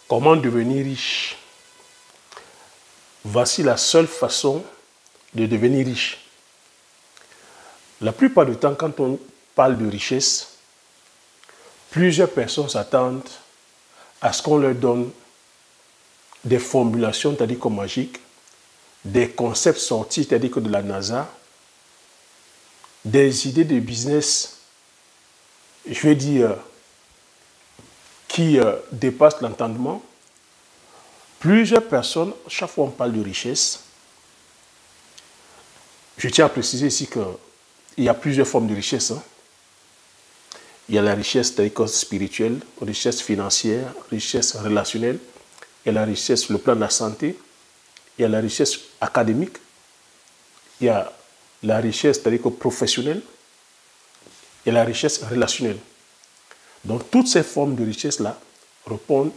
Comment devenir riche? Voici la seule façon de devenir riche. La plupart du temps, quand on parle de richesse, plusieurs personnes s'attendent à ce qu'on leur donne des formulations, c'est-à-dire comme magiques, des concepts sortis, c'est-à-dire que de la NASA, des idées de business, je vais dire, qui dépassent l'entendement. Plusieurs personnes, chaque fois on parle de richesse, je tiens à préciser ici qu'il y a plusieurs formes de richesse. Il y a la richesse spirituelle, richesse financière, richesse relationnelle, il y a la richesse sur le plan de la santé, il y a la richesse académique, il y a la richesse professionnelle, il y a la richesse relationnelle. Donc toutes ces formes de richesse-là répondent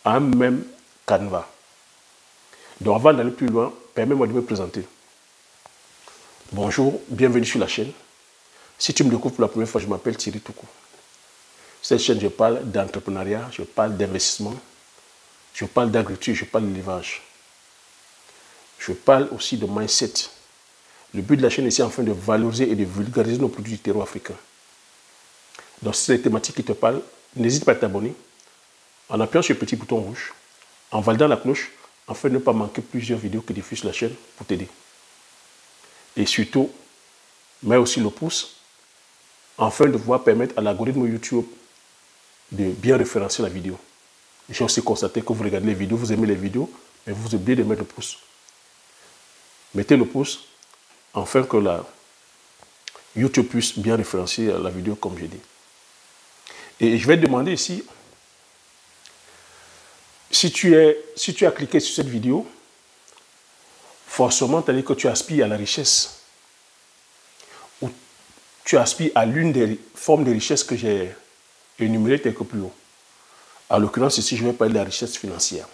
à un même canevas. Donc avant d'aller plus loin, permets-moi de me présenter. Bonjour, bienvenue sur la chaîne. Si tu me découvres pour la première fois, je m'appelle Thierry Toukou. Sur cette chaîne, je parle d'entrepreneuriat, je parle d'investissement, je parle d'agriculture, je parle d'élevage. Je parle aussi de mindset. Le but de la chaîne est ici enfin de valoriser et de vulgariser nos produits du terreau africain. Donc si c'est les thématiques qui te parlent, n'hésite pas à t'abonner en appuyant sur le petit bouton rouge, en validant la cloche, afin de ne pas manquer plusieurs vidéos que diffuse la chaîne pour t'aider. Et surtout, mets aussi le pouce, afin de pouvoir permettre à l'algorithme YouTube de bien référencer la vidéo. J'ai aussi constaté que vous regardez les vidéos, vous aimez les vidéos, mais vous oubliez de mettre le pouce. Mettez le pouce, afin que YouTube puisse bien référencer la vidéo comme j'ai dit. Et je vais te demander ici, si tu as cliqué sur cette vidéo, forcément, tu as dit que tu aspires à la richesse. Ou tu aspires à l'une des formes de richesse que j'ai énumérées quelques plus haut. En l'occurrence, ici, je vais parler de la richesse financière.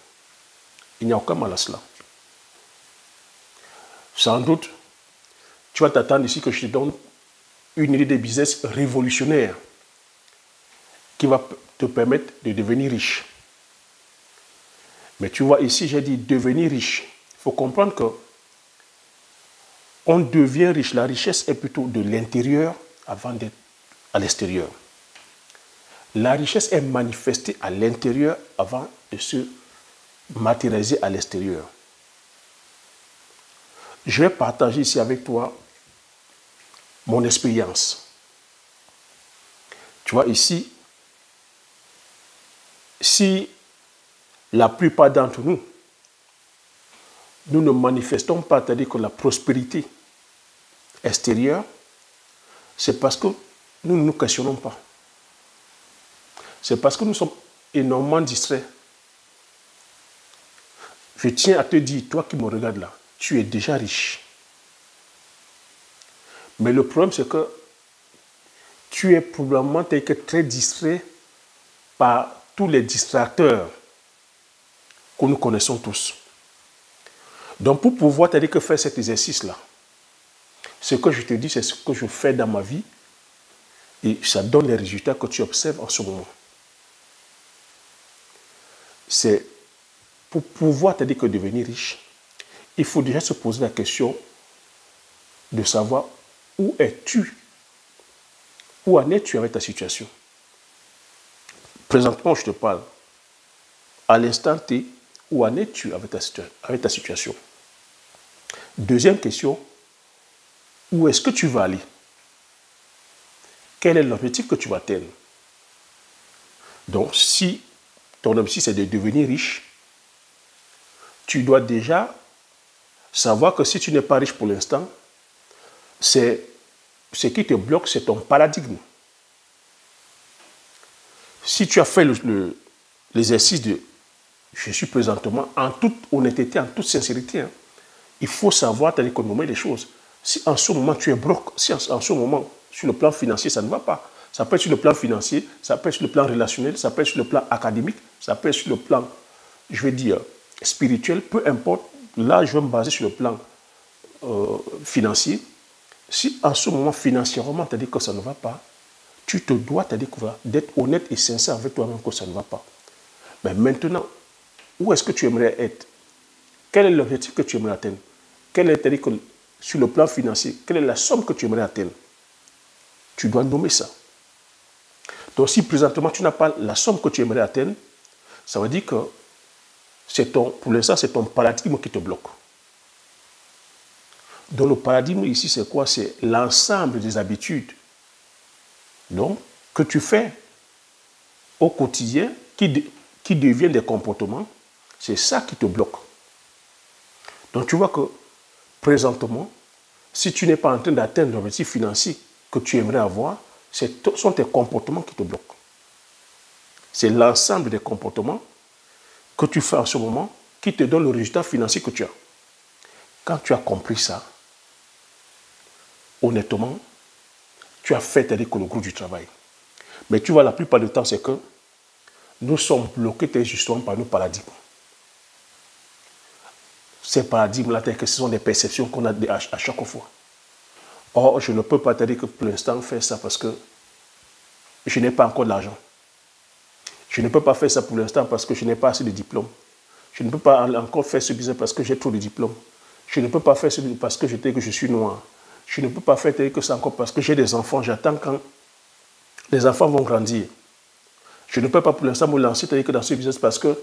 Il n'y a aucun mal à cela. Sans doute, tu vas t'attendre ici que je te donne une idée de business révolutionnaire qui va te permettre de devenir riche. Mais tu vois, ici, j'ai dit devenir riche. Il faut comprendre que on devient riche. La richesse est plutôt de l'intérieur avant d'être à l'extérieur. La richesse est manifestée à l'intérieur avant de se matérialiser à l'extérieur. Je vais partager ici avec toi mon expérience. Tu vois, ici, si la plupart d'entre nous, nous ne manifestons pas, c'est-à-dire que la prospérité extérieure, c'est parce que nous ne nous questionnons pas. C'est parce que nous sommes énormément distraits. Je tiens à te dire, toi qui me regardes là, tu es déjà riche. Mais le problème, c'est que tu es probablement très distrait par tous les distracteurs que nous connaissons tous. Donc, pour pouvoir faire cet exercice-là, ce que je te dis, c'est ce que je fais dans ma vie et ça donne les résultats que tu observes en ce moment. C'est pour pouvoir devenir riche, il faut déjà se poser la question de savoir où es-tu, où en es-tu avec ta situation. Présentement, je te parle. À l'instant T, où en es-tu avec ta situation? Deuxième question, où est-ce que tu vas aller? Quel est l'objectif que tu vas atteindre? Donc, si ton objectif c'est de devenir riche, tu dois déjà savoir que si tu n'es pas riche pour l'instant, ce qui te bloque, c'est ton paradigme. Si tu as fait l'exercice de je suis présentement en toute honnêteté, en toute sincérité, il faut savoir nommer les choses. Si en ce moment tu es broke, si en ce moment sur le plan financier ça ne va pas, ça peut être sur le plan financier, ça peut être sur le plan relationnel, ça peut être sur le plan académique, ça peut être sur le plan, je vais dire, spirituel, peu importe. Là, je vais me baser sur le plan financier. Si en ce moment financièrement tu as dit que ça ne va pas, tu te dois d'être honnête et sincère avec toi-même que ça ne va pas. Mais maintenant, où est-ce que tu aimerais être? Quel est l'objectif que tu aimerais atteindre? Quel est, c'est-à-dire que sur le plan financier, quelle est la somme que tu aimerais atteindre? Tu dois nommer ça. Donc si présentement tu n'as pas la somme que tu aimerais atteindre, ça veut dire que pour l'instant c'est ton paradigme qui te bloque. Donc le paradigme ici c'est quoi? C'est l'ensemble des habitudes donc, que tu fais au quotidien qui deviennent des comportements. C'est ça qui te bloque. Donc tu vois que présentement, si tu n'es pas en train d'atteindre l'objectif financier que tu aimerais avoir, ce sont tes comportements qui te bloquent. C'est l'ensemble des comportements que tu fais en ce moment qui te donnent le résultat financier que tu as. Quand tu as compris ça, honnêtement, tu as fait le gros du travail. Mais tu vois, la plupart du temps, c'est que nous sommes bloqués justement par nos paradigmes. Ces paradigmes-là, ce sont des perceptions qu'on a à chaque fois. Or, je ne peux pas te dire que pour l'instant faire ça parce que je n'ai pas encore de l'argent. Je ne peux pas faire ça pour l'instant parce que je n'ai pas assez de diplômes. Je ne peux pas encore faire ce business parce que j'ai trop de diplômes. Je ne peux pas faire ce business parce que je suis noir. Je ne peux pas faire que ça encore parce que j'ai des enfants. J'attends quand les enfants vont grandir. Je ne peux pas pour l'instant me lancer dans ce business parce que,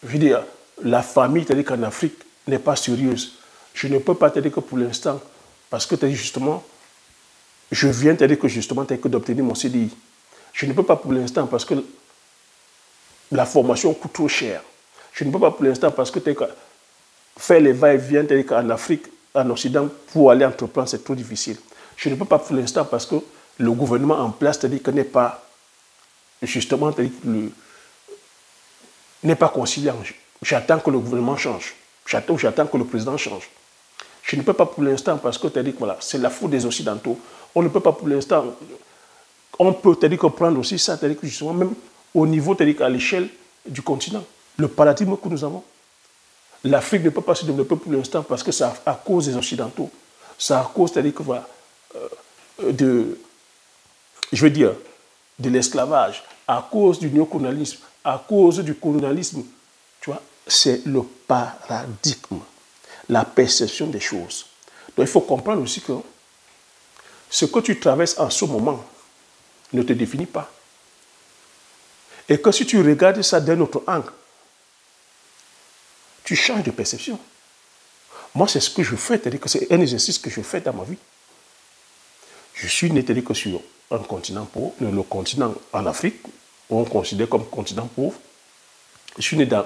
je veux dire, la famille qu'en Afrique n'est pas sérieuse. Je ne peux pas te dire que pour l'instant, parce que justement, je viens te dire que justement d'obtenir mon CDI. Je ne peux pas pour l'instant parce que la formation coûte trop cher. Je ne peux pas pour l'instant parce que faire les va-et-vient en Afrique, en Occident, pour aller entreprendre, c'est trop difficile. Je ne peux pas pour l'instant parce que le gouvernement en place, c'est-à-dire que n'est pas justement, n'est pas conciliant. J'attends que le gouvernement change. J'attends que le président change. Je ne peux pas pour l'instant parce que voilà, c'est la faute des Occidentaux. On ne peut pas pour l'instant. On peut prendre aussi ça, que justement, même au niveau, à l'échelle du continent. Le paradigme que nous avons. L'Afrique ne peut pas se développer pour l'instant parce que c'est à cause des Occidentaux. C'est à cause, voilà, de l'esclavage, à cause du néocolonialisme, à cause du colonialisme. Tu vois, c'est le paradigme, la perception des choses. Donc il faut comprendre aussi que ce que tu traverses en ce moment ne te définit pas. Et que si tu regardes ça d'un autre angle, tu changes de perception. Moi, c'est ce que je fais, c'est-à-dire que c'est un exercice que je fais dans ma vie. Je suis né, c'est-à-dire que sur un continent pauvre, le continent en Afrique, on considère comme continent pauvre. Je suis né dans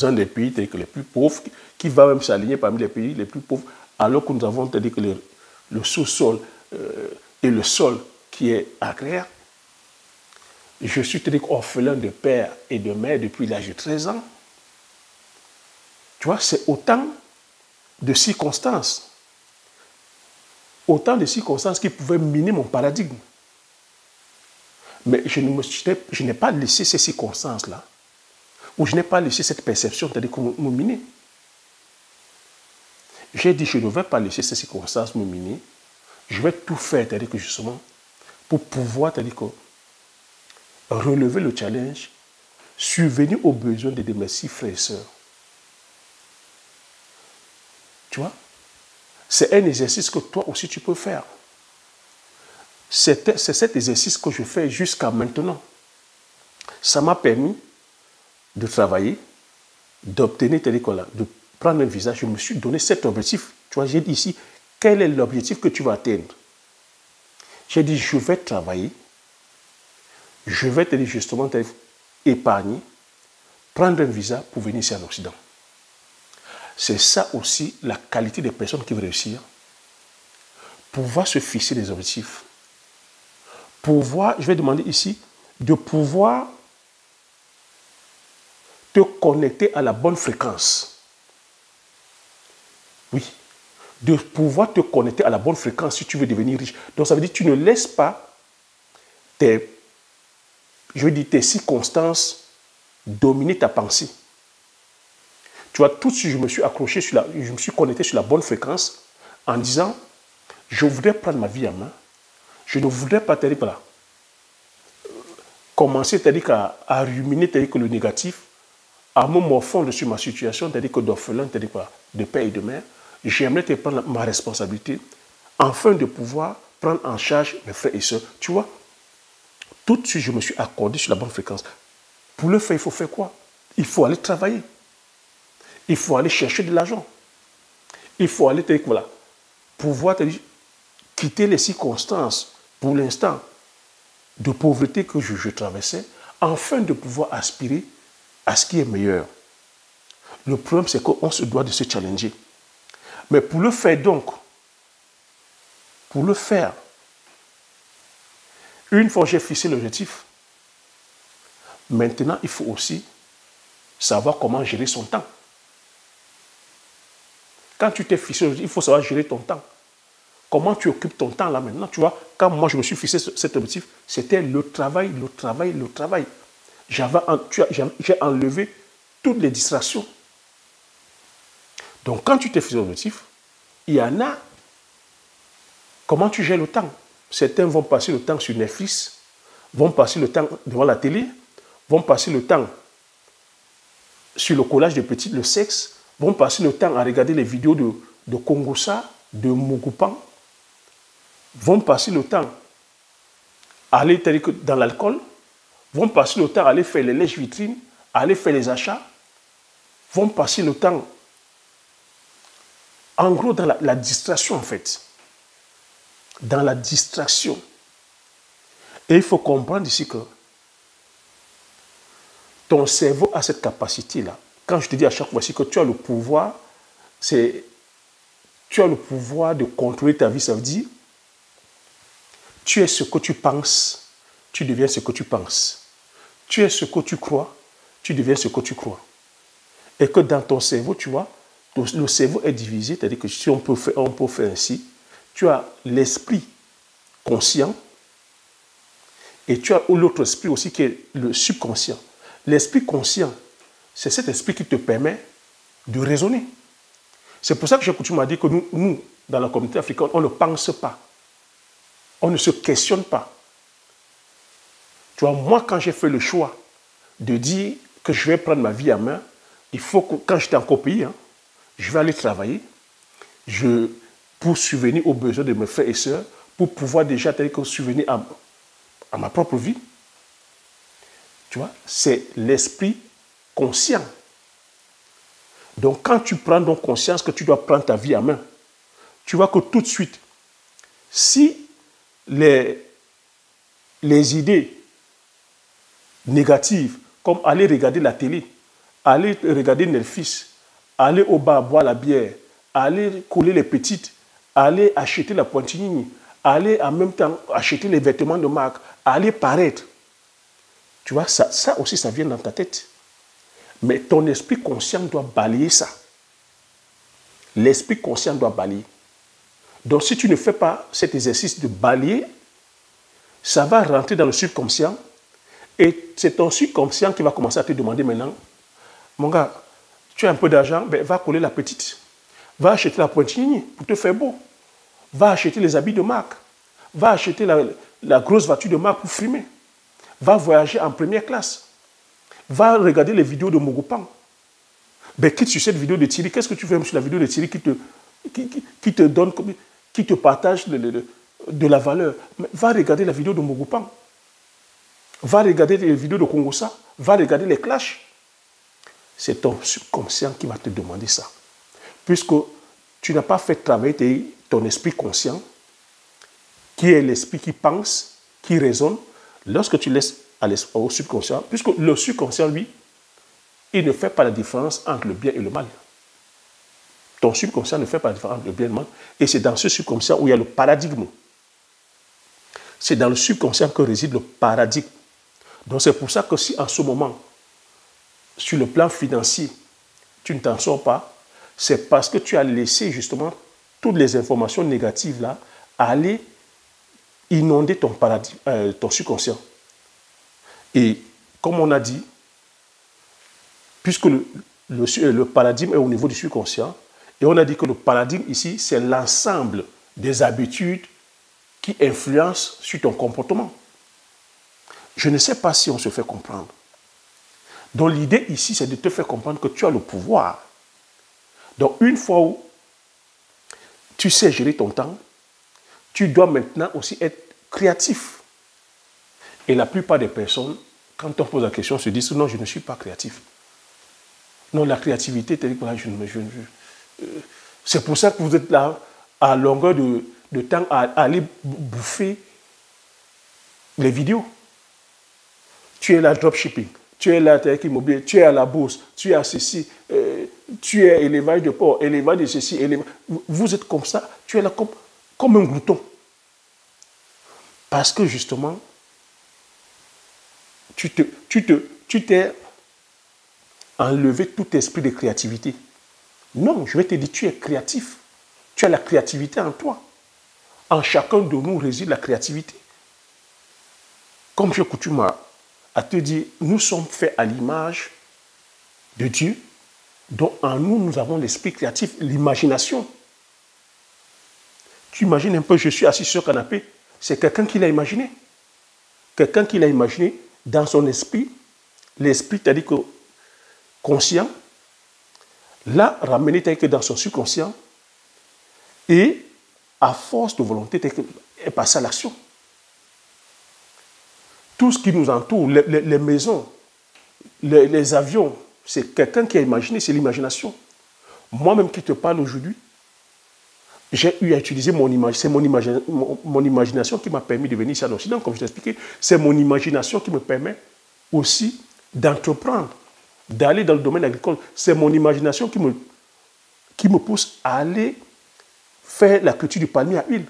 un des pays les plus pauvres, qui va même s'aligner parmi les pays les plus pauvres, alors que nous avons que le sous-sol et le sol qui est agréable. Je suis orphelin de père et de mère depuis l'âge de 13 ans. Tu vois, c'est autant de circonstances. Autant de circonstances qui pouvaient miner mon paradigme. Mais je n'ai pas laissé ces circonstances-là, ou je n'ai pas laissé cette perception, c'est-à-dire me miner. J'ai dit, je ne vais pas laisser ces circonstances me miner. Je vais tout faire, c'est-à-dire que justement, pour pouvoir, c'est-à-dire que relever le challenge, subvenir aux besoins de mes 6 frères et sœurs. Tu vois? C'est un exercice que toi aussi tu peux faire. C'est cet exercice que je fais jusqu'à maintenant. Ça m'a permis de travailler, d'obtenir de prendre un visa. Je me suis donné cet objectif. Tu vois, j'ai dit ici, quel est l'objectif que tu vas atteindre? J'ai dit, je vais travailler, je vais justement épargner, prendre un visa pour venir ici en Occident. C'est ça aussi la qualité des personnes qui veulent réussir. Pouvoir se fixer des objectifs. Pouvoir, je vais demander ici, de pouvoir te connecter à la bonne fréquence. Oui. De pouvoir te connecter à la bonne fréquence si tu veux devenir riche. Donc ça veut dire que tu ne laisses pas tes circonstances dominer ta pensée. Tu vois, tout de suite, je me suis accroché je me suis connecté sur la bonne fréquence en disant, je voudrais prendre ma vie en main. Je ne voudrais pas commencer à ruminer le négatif, en me morfondre sur ma situation, c'est-à-dire que d'orphelin, c'est-à-dire quoi, de père et de mère, j'aimerais te prendre ma responsabilité afin de pouvoir prendre en charge mes frères et sœurs. Tu vois, tout de suite, je me suis accordé sur la bonne fréquence. Pour le faire, il faut faire quoi? Il faut aller travailler. Il faut aller chercher de l'argent. Il faut aller, voilà, pouvoir quitter les circonstances, pour l'instant, de pauvreté que je traversais, afin de pouvoir aspirer à ce qui est meilleur. Le problème, c'est qu'on se doit de se challenger. Mais pour le faire donc, pour le faire, une fois que j'ai fixé l'objectif, maintenant, il faut aussi savoir comment gérer son temps. Quand tu t'es fixé l'objectif, il faut savoir gérer ton temps. Comment tu occupes ton temps là maintenant? Tu vois, quand moi je me suis fixé cet objectif, c'était le travail, le travail, le travail. J'ai enlevé toutes les distractions. Donc quand tu t'es fixé l'objectif, il y en a. Comment tu gères le temps? Certains vont passer le temps sur Netflix, vont passer le temps devant la télé, vont passer le temps sur le collage de petits, le sexe, vont passer le temps à regarder les vidéos de Kongosa, de Mogupan, vont passer le temps à aller dans l'alcool, vont passer le temps à aller faire les lèches-vitrines, à aller faire les achats, vont passer le temps, en gros, dans la distraction, en fait. Dans la distraction. Et il faut comprendre ici que ton cerveau a cette capacité-là. Quand je te dis à chaque fois que tu as le pouvoir, tu as le pouvoir de contrôler ta vie, ça veut dire tu es ce que tu penses, tu deviens ce que tu penses. Tu es ce que tu crois, tu deviens ce que tu crois. Et que dans ton cerveau, tu vois, le cerveau est divisé, c'est-à-dire que si on peut faire ainsi, tu as l'esprit conscient et tu as l'autre esprit aussi qui est le subconscient. L'esprit conscient, c'est cet esprit qui te permet de raisonner. C'est pour ça que j'ai coutume à dire que nous, dans la communauté africaine, on ne pense pas. On ne se questionne pas. Tu vois, moi, quand j'ai fait le choix de dire que je vais prendre ma vie en main, il faut que, quand j'étais encore au pays, je vais aller travailler pour subvenir aux besoins de mes frères et sœurs, pour pouvoir déjà subvenir à ma propre vie. Tu vois, c'est l'esprit conscient. Donc, quand tu prends donc conscience que tu dois prendre ta vie en main, tu vois que tout de suite, si les idées négatives, comme aller regarder la télé, aller regarder Netflix, aller au bar boire la bière, aller coller les petites, aller acheter la pointigny, aller en même temps acheter les vêtements de marque, aller paraître. Tu vois, ça aussi, ça vient dans ta tête. Mais ton esprit conscient doit balayer ça. L'esprit conscient doit balayer. Donc, si tu ne fais pas cet exercice de balayer, ça va rentrer dans le subconscient et c'est ton subconscient qui va commencer à te demander maintenant, mon gars, tu as un peu d'argent, ben, va coller la petite. Va acheter la pointigny pour te faire beau. Va acheter les habits de marque. Va acheter la grosse voiture de marque pour fumer. Va voyager en première classe. Va regarder les vidéos de Mogopan. Ben, quitte sur cette vidéo de Thierry. Qu'est-ce que tu fais sur la vidéo de Thierry qui te donne, qui te partage de la valeur? Va regarder la vidéo de Mogopan. Va regarder les vidéos de Kongosa. Va regarder les clashs. C'est ton subconscient qui va te demander ça. Puisque tu n'as pas fait travailler ton esprit conscient, qui est l'esprit qui pense, qui raisonne, lorsque tu laisses au subconscient, puisque le subconscient, lui, il ne fait pas la différence entre le bien et le mal. Ton subconscient ne fait pas la différence entre le bien et le mal. Et c'est dans ce subconscient où il y a le paradigme. C'est dans le subconscient que réside le paradigme. Donc c'est pour ça que si en ce moment, sur le plan financier, tu ne t'en sors pas, c'est parce que tu as laissé justement toutes les informations négatives là aller inonder ton paradigme, ton subconscient. Et comme on a dit, puisque le paradigme est au niveau du subconscient, et on a dit que le paradigme ici, c'est l'ensemble des habitudes qui influencent sur ton comportement. Je ne sais pas si on se fait comprendre. Donc l'idée ici, c'est de te faire comprendre que tu as le pouvoir. Donc une fois où tu sais gérer ton temps, tu dois maintenant aussi être créatif. Et la plupart des personnes, quand on pose la question, se disent non, je ne suis pas créatif. Non, la créativité, c'est pour ça que vous êtes là à longueur de temps à aller bouffer les vidéos. Tu es là dropshipping, tu es là tech immobilier, tu es à la bourse, tu es à ceci, tu es élevage de porc, élevage de ceci, élevage. Vous êtes comme ça, tu es là comme un glouton. Parce que justement, tu t'es enlevé tout esprit de créativité. Non, je vais te dire, tu es créatif. Tu as la créativité en toi. En chacun de nous réside la créativité. Comme j'ai coutume à te dire, nous sommes faits à l'image de Dieu. Donc en nous, nous avons l'esprit créatif, l'imagination. Tu imagines un peu, je suis assis sur le canapé, c'est quelqu'un qui l'a imaginé. Quelqu'un qui l'a imaginé dans son esprit, l'esprit, c'est-à-dire que conscient, l'a ramené tel que dans son subconscient, et à force de volonté, est passé à l'action. Tout ce qui nous entoure, les maisons, les avions, c'est quelqu'un qui a imaginé, c'est l'imagination. Moi-même qui te parle aujourd'hui, j'ai eu à utiliser mon image. C'est mon imagination qui m'a permis de venir ici en Occident, comme je t'ai expliqué. C'est mon imagination qui me permet aussi d'entreprendre, d'aller dans le domaine agricole. C'est mon imagination qui me pousse à aller faire la culture du palmier à huile.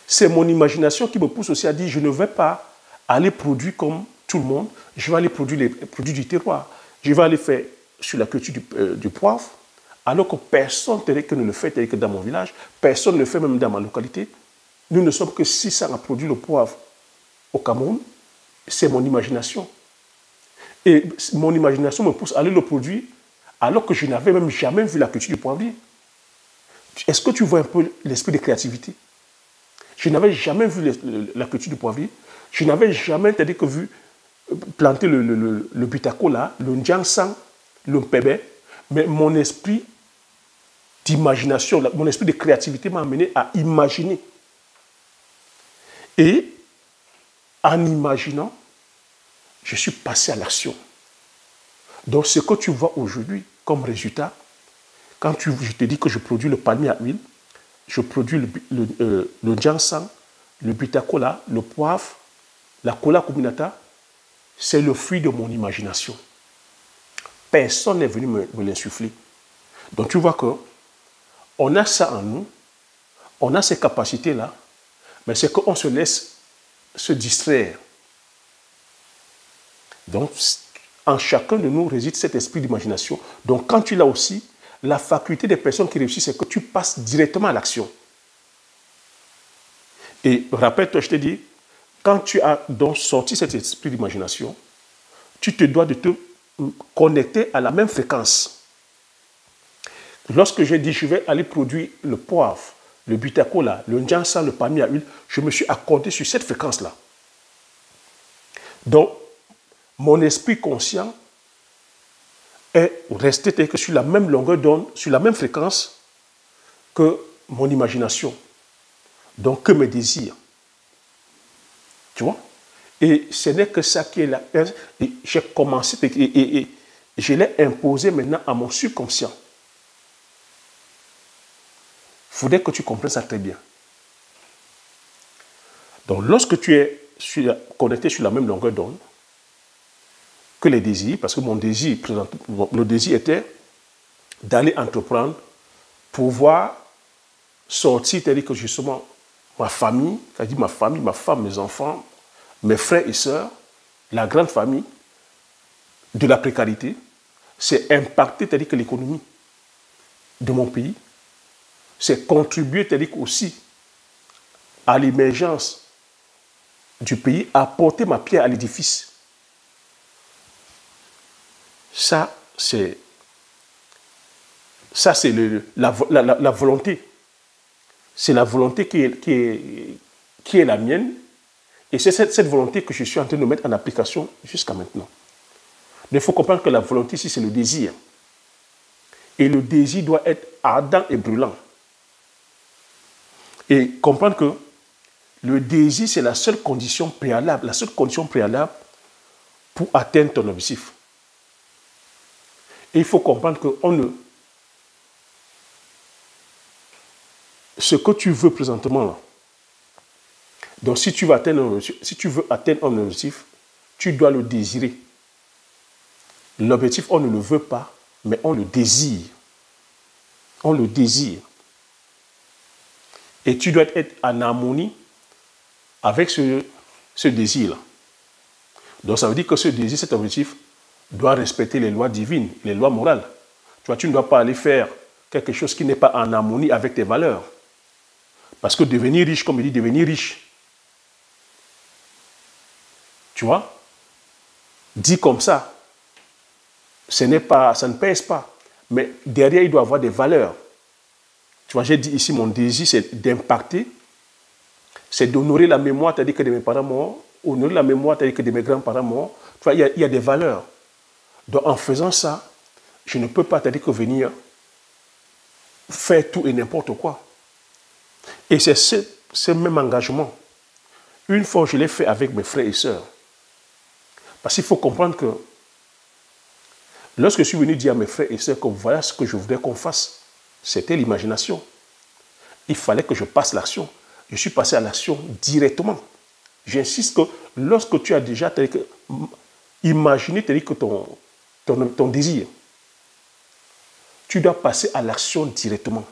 C'est mon imagination qui me pousse aussi à dire, je ne vais pas aller produire comme tout le monde, je vais aller produire les produits du terroir. Je vais aller faire sur la culture du poivre, alors que personne tel que ne le fait tel que dans mon village, personne ne le fait même dans ma localité. Nous ne sommes que 600 à produire le poivre au Cameroun. C'est mon imagination. Et mon imagination me pousse à aller le produire alors que je n'avais même jamais vu la culture du poivrier. Est-ce que tu vois un peu l'esprit de créativité? Je n'avais jamais vu la culture du poivrier. Je n'avais jamais, c'est-à-dire que vu planter le butako là, le njansang, le mpébé, mais mon esprit d'imagination, mon esprit de créativité m'a amené à imaginer. Et en imaginant, je suis passé à l'action. Donc ce que tu vois aujourd'hui comme résultat, quand je te dis que je produis le palmier à huile, je produis le njansang, le butako là, le poivre, la cola kuminata, c'est le fruit de mon imagination. Personne n'est venu me l'insuffler. Donc tu vois qu'on a ça en nous, on a ces capacités-là, mais c'est qu'on se laisse se distraire. Donc, en chacun de nous réside cet esprit d'imagination. Donc, quand tu l'as aussi, la faculté des personnes qui réussissent, c'est que tu passes directement à l'action. Et rappelle-toi, je t'ai dit, quand tu as donc sorti cet esprit d'imagination, tu te dois de te connecter à la même fréquence. Lorsque j'ai dit je vais aller produire le poivre, le butako là, le njansang, le palmier à huile, je me suis accordé sur cette fréquence-là. Donc, mon esprit conscient est resté tel que sur la même longueur d'onde, sur la même fréquence que mon imagination. Donc, que mes désirs. Tu vois? Et ce n'est que ça qui est là. J'ai commencé et je l'ai imposé maintenant à mon subconscient. Il faudrait que tu comprennes ça très bien. Donc, lorsque tu es connecté sur la même longueur d'onde que les désirs, parce que mon désir, le désir était d'aller entreprendre, pouvoir sortir, c'est-à-dire que justement, ma famille, c'est-à-dire ma famille, ma femme, mes enfants, mes frères et sœurs, la grande famille, de la précarité, c'est impacter, c'est-à-dire que l'économie de mon pays, c'est contribuer, c'est-à-dire aussi à l'émergence du pays, apporter ma pierre à l'édifice. Ça, c'est la volonté. C'est la volonté qui est la mienne. Et c'est cette volonté que je suis en train de mettre en application jusqu'à maintenant. Mais il faut comprendre que la volonté ici, c'est le désir. Et le désir doit être ardent et brûlant. Et comprendre que le désir, c'est la seule condition préalable pour atteindre ton objectif. Et il faut comprendre que ce que tu veux présentement, là, donc si tu veux atteindre un objectif, tu dois le désirer. L'objectif, on ne le veut pas, mais on le désire. On le désire. Et tu dois être en harmonie avec ce désir-là. Donc ça veut dire que ce désir, cet objectif, doit respecter les lois divines, les lois morales. Tu ne dois pas aller faire quelque chose qui n'est pas en harmonie avec tes valeurs. Parce que devenir riche, comme il dit, devenir riche, tu vois, dit comme ça, ça ne pèse pas. Mais derrière, il doit avoir des valeurs. Tu vois, j'ai dit ici, mon désir, c'est d'impacter, c'est d'honorer la mémoire, c'est-à-dire que de mes parents morts, honorer la mémoire, c'est-à-dire que de mes grands-parents morts. Tu vois, il y a des valeurs. Donc, en faisant ça, je ne peux pas, c'est-à-dire que venir faire tout et n'importe quoi. Et c'est ce même engagement. Une fois, je l'ai fait avec mes frères et sœurs. Parce qu'il faut comprendre que lorsque je suis venu dire à mes frères et sœurs que voilà ce que je voudrais qu'on fasse, c'était l'imagination. Il fallait que je passe l'action. Je suis passé à l'action directement. J'insiste que lorsque tu as déjà imaginé que ton désir, tu dois passer à l'action directement.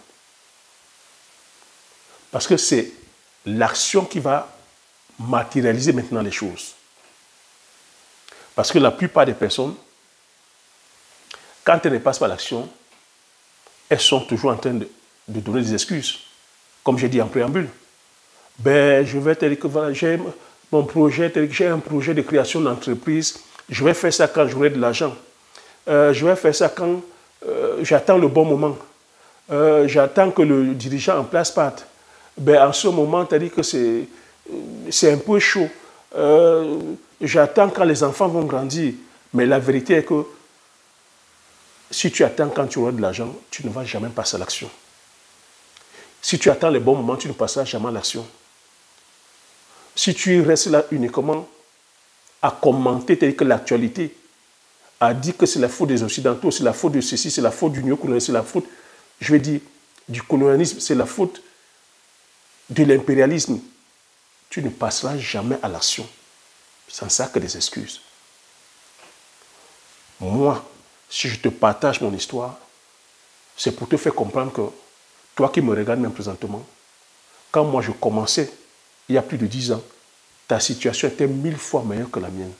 Parce que c'est l'action qui va matérialiser maintenant les choses. Parce que la plupart des personnes, quand elles ne passent pas l'action, elles sont toujours en train de donner des excuses. Comme j'ai dit en préambule. Ben, je vais te dire que voilà, j'ai mon projet, j'ai un projet de création d'entreprise. Je vais faire ça quand j'aurai de l'argent. Je vais faire ça quand j'attends le bon moment. J'attends que le dirigeant en place parte. Ben, en ce moment, tu as dit que c'est un peu chaud. J'attends quand les enfants vont grandir. Mais la vérité est que si tu attends quand tu auras de l'argent, tu ne vas jamais passer à l'action. Si tu attends le bon moment, tu ne passeras jamais à l'action. Si tu restes là uniquement à commenter, c'est-à-dire que l'actualité, à dire que c'est la faute des Occidentaux, c'est la faute de ceci, c'est la faute du néocolonialisme, c'est la faute, je vais dire, du colonialisme, c'est la faute de l'impérialisme, tu ne passeras jamais à l'action. Sans ça que des excuses. Moi, si je te partage mon histoire, c'est pour te faire comprendre que toi qui me regardes même présentement, quand moi je commençais, il y a plus de 10 ans, ta situation était 1000 fois meilleure que la mienne.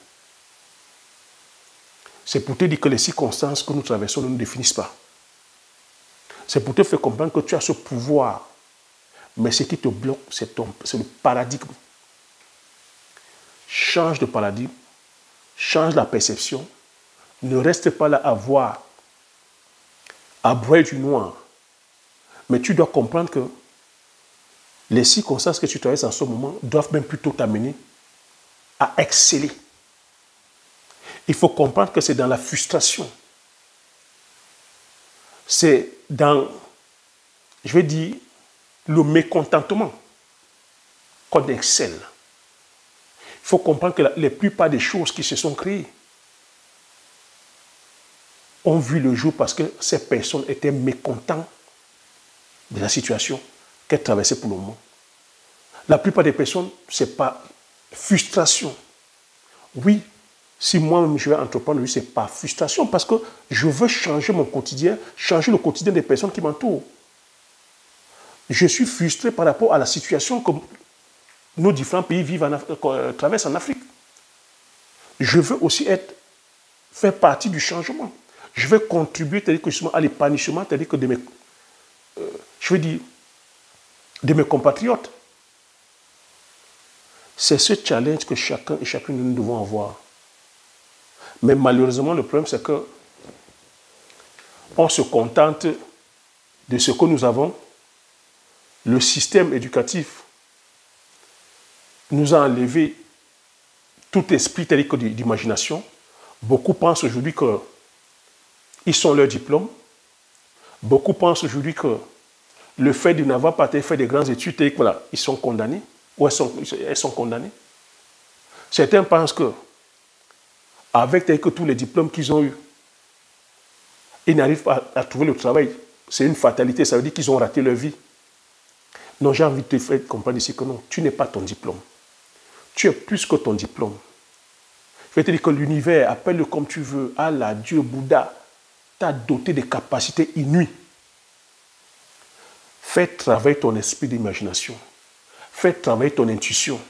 C'est pour te dire que les circonstances que nous traversons ne nous définissent pas. C'est pour te faire comprendre que tu as ce pouvoir. Mais ce qui te bloque, c'est le paradigme. Change de paradigme, change la perception. Ne reste pas là à voir, à broyer du noir. Mais tu dois comprendre que les circonstances que tu traverses en ce moment doivent même plutôt t'amener à exceller. Il faut comprendre que c'est dans la frustration. C'est dans, je vais dire, le mécontentement qu'on excelle. Il faut comprendre que la plupart des choses qui se sont créées ont vu le jour parce que ces personnes étaient mécontentes de la situation qu'elles traversaient pour le moment. La plupart des personnes, ce n'est pas frustration. Oui, si moi-même je vais entreprendre, oui, ce n'est pas frustration parce que je veux changer mon quotidien, changer le quotidien des personnes qui m'entourent. Je suis frustré par rapport à la situation que nos différents pays traversent en Afrique. Je veux aussi faire partie du changement. Je vais contribuer à l'épanouissement, c'est-à-dire que de mes compatriotes. C'est ce challenge que chacun et chacune de nous devons avoir. Mais malheureusement, le problème, c'est que on se contente de ce que nous avons. Le système éducatif nous a enlevé tout esprit d'imagination. Beaucoup pensent aujourd'hui qu'ils sont leur diplôme. Beaucoup pensent aujourd'hui que le fait de n'avoir pas fait de grandes études, et que, voilà, ils sont condamnés, ou elles sont condamnées. Certains pensent que, avec tous les diplômes qu'ils ont eus, ils n'arrivent pas à trouver le travail. C'est une fatalité, ça veut dire qu'ils ont raté leur vie. Non, j'ai envie de te faire comprendre ici que non, tu n'es pas ton diplôme. Tu es plus que ton diplôme. Je vais te dire que l'univers, appelle-le comme tu veux, Allah, Dieu, Bouddha, t'a doté de capacités inouïes. Fais travailler ton esprit d'imagination. Fais travailler ton intuition.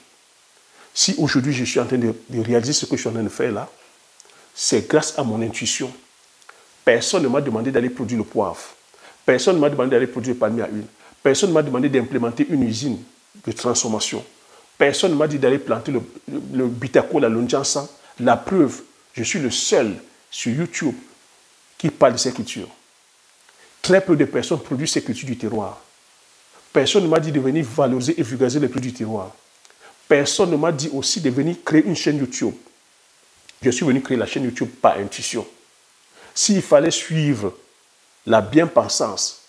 Si aujourd'hui je suis en train de réaliser ce que je suis en train de faire là, c'est grâce à mon intuition. Personne ne m'a demandé d'aller produire le poivre. Personne ne m'a demandé d'aller produire le palmier à huile. Personne ne m'a demandé d'implémenter une usine de transformation. Personne ne m'a dit d'aller planter le bitako, la lonjansan. La preuve, je suis le seul sur YouTube qui parle de ces cultures. Très peu de personnes produisent ces cultures du terroir. Personne ne m'a dit de venir valoriser et vulgariser les produits du terroir. Personne ne m'a dit aussi de venir créer une chaîne YouTube. Je suis venu créer la chaîne YouTube par intuition. S'il fallait suivre la bien-pensance,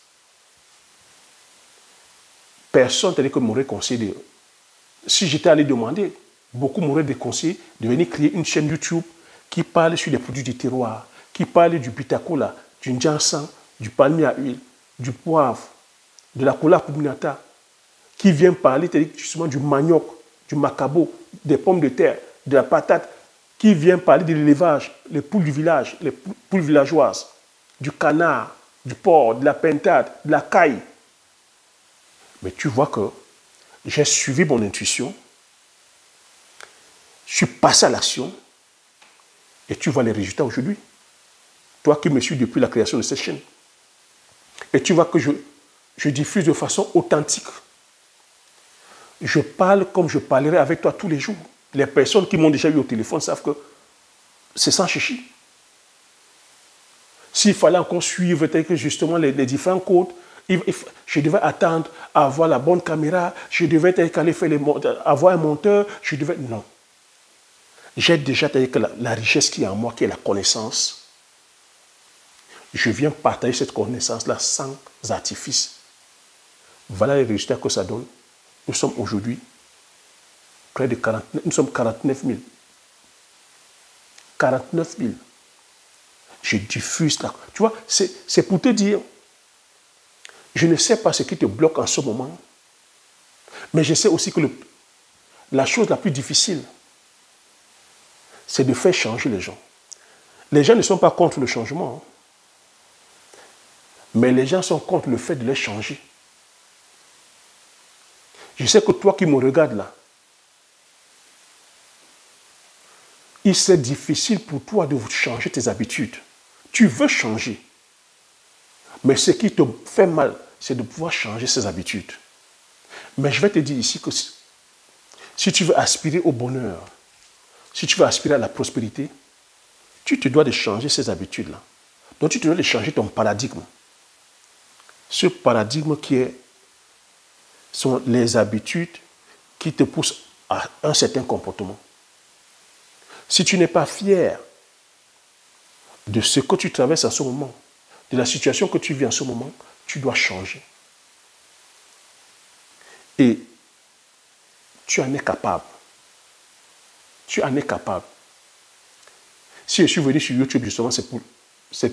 personne ne m'aurait conseillé. Si j'étais allé demander, beaucoup m'auraient déconseillé de venir créer une chaîne YouTube qui parle sur les produits du terroir, qui parle du bitakola, du njansan, du palmier à huile, du poivre, de la cola kubinata, qui vient parler justement du manioc, du macabo, des pommes de terre, de la patate, qui vient parler de l'élevage, les poules du village, les poules villageoises, du canard, du porc, de la pintade, de la caille. Mais tu vois que j'ai suivi mon intuition, je suis passé à l'action, et tu vois les résultats aujourd'hui. Toi qui me suis depuis la création de cette chaîne. Et tu vois que je diffuse de façon authentique. Je parle comme je parlerai avec toi tous les jours. Les personnes qui m'ont déjà eu au téléphone savent que c'est sans chichi. S'il fallait encore suivre justement les différents codes, je devais attendre à avoir la bonne caméra, je devais aller faire avoir un monteur, je devais... Non. J'ai déjà que la richesse qui est en moi, qui est la connaissance. Je viens partager cette connaissance-là sans artifice. Voilà les résultats que ça donne. Nous sommes aujourd'hui près de 49, nous sommes 49 000. 49 000. Je diffuse là. Tu vois, c'est pour te dire, je ne sais pas ce qui te bloque en ce moment, mais je sais aussi que la chose la plus difficile, c'est de faire changer les gens. Les gens ne sont pas contre le changement, hein, mais les gens sont contre le fait de les changer. Je sais que toi qui me regardes là, il serait difficile pour toi de changer tes habitudes. Tu veux changer. Mais ce qui te fait mal, c'est de pouvoir changer ses habitudes. Mais je vais te dire ici que si tu veux aspirer au bonheur, si tu veux aspirer à la prospérité, tu te dois de changer ces habitudes-là. Donc tu te dois de changer ton paradigme. Ce paradigme sont les habitudes qui te poussent à un certain comportement. Si tu n'es pas fier de ce que tu traverses en ce moment, de la situation que tu vis en ce moment, tu dois changer. Et tu en es capable. Tu en es capable. Si je suis venu sur YouTube, justement, c'était